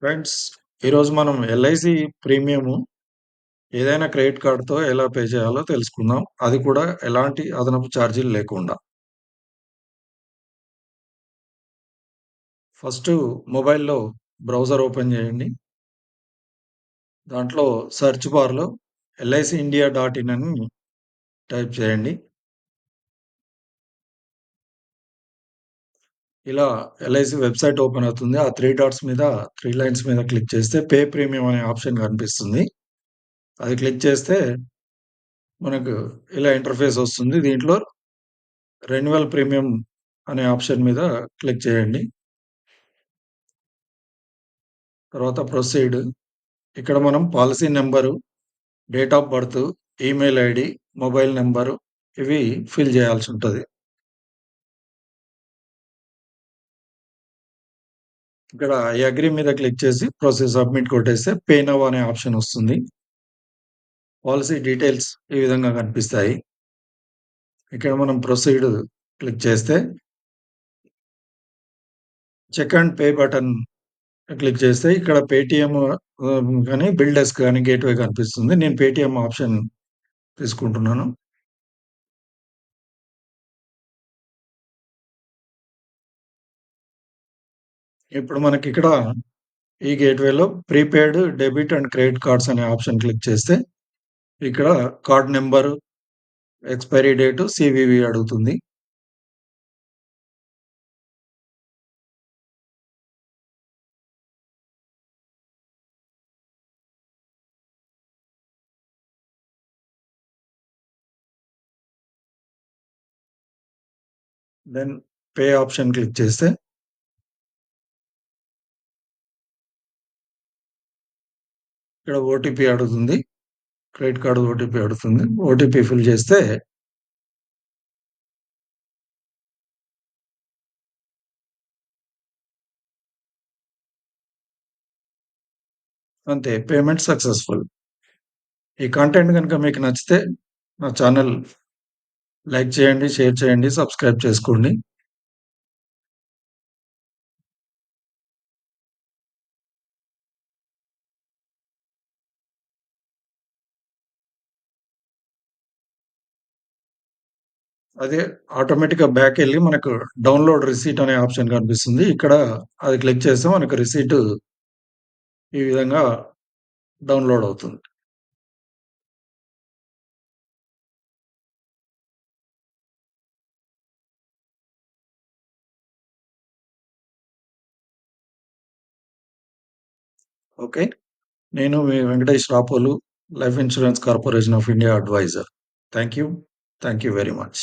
Friends, ఈరోజు మనం LIC premium ఏదైనా క్రెడిట్ కార్డ్‌తో ఎలా పే చేయాలో తెలుసుకుందాం. అది కూడా ఎలాంటి అదనపు ఛార్జీలు లేకుండా. ఫస్టు మొబైల్‌లో బ్రౌజర్ ఓపెన్ చేయండి. దాంట్లో సెర్చ్ బార్‌లో ఎల్ఐసి ఇండియా డాట్ ఇన్ అని టైప్ చేయండి. ఇలా ఎల్ఐసి వెబ్‌సైట్ ఓపెన్ అవుతుంది. ఆ 3 డాట్స్ మీద 3 లైన్స్ మీద క్లిక్ చేస్తే పే ప్రీమియం అనే ఆప్షన్ కనిపిస్తుంది. అది క్లిక్ చేస్తే మనకు ఇలా ఇంటర్ఫేస్ వస్తుంది. దీంట్లో రెన్యువల్ ప్రీమియం అనే ఆప్షన్ మీద క్లిక్ చేయండి. తర్వాత ప్రొసీడ్. ఇక్కడ మనం policy number, date of birth, email ID, mobile number ఇవి ఫిల్ చేయాల్సుంటది. ఇక్కడ ఐ అగ్రీ మీద క్లిక్ చేసి ప్రొసీడ్ సబ్మిట్ కొట్టేస్తే పే నౌ అనే ఆప్షన్ వస్తుంది. పాలిసీ డీటెయిల్స్ ఈ విధంగా కనిపిస్తాయి. ఇక్కడ మనం ప్రొసీడ్ క్లిక్ చేస్తే check and pay button click చేస్తే ఇక్కడ పేటీఎం గాని, బిల్ డెస్క్ గాని, గేట్‌వే కనిపిస్తుంది. నేను పేటీఎం ఆప్షన్ తీసుకుంటున్నాను. ఇప్పుడు మనకిక్కడ ఈ గేట్‌వేలో prepaid debit and credit cards అనే ఆప్షన్ క్లిక్ చేస్తే ఇక్కడ card number, expiry date, CVV అడుగుతుంది. దెన్ పే ఆప్షన్ క్లిక్ చేస్తే ఇక్కడ ఓటీపీ అడుగుతుంది. క్రెడిట్ కార్డ్ ఓటీపీ అడుగుతుంది. ఓటీపీ ఫిల్ చేస్తే అంతే, పేమెంట్ సక్సెస్‌ఫుల్. ఈ కంటెంట్ గనుక మీకు నచ్చితే నా ఛానల్ లైక్ చేయండి, షేర్ చేయండి, సబ్స్క్రైబ్ చేసుకోండి. అదే ఆటోమేటిక్‌గా బ్యాకెళ్ళి మనకు డౌన్‌లోడ్ రిసీట్ అనే ఆప్షన్ కనిపిస్తుంది. ఇక్కడ అది క్లిక్ చేస్తే మనకు రిసీట్ ఈ విధంగా డౌన్‌లోడ్ అవుతుంది. ఓకే. నేను మీ Venkatesh Rapolu, life insurance corporation of India adviser. Thank you. Thank you very much.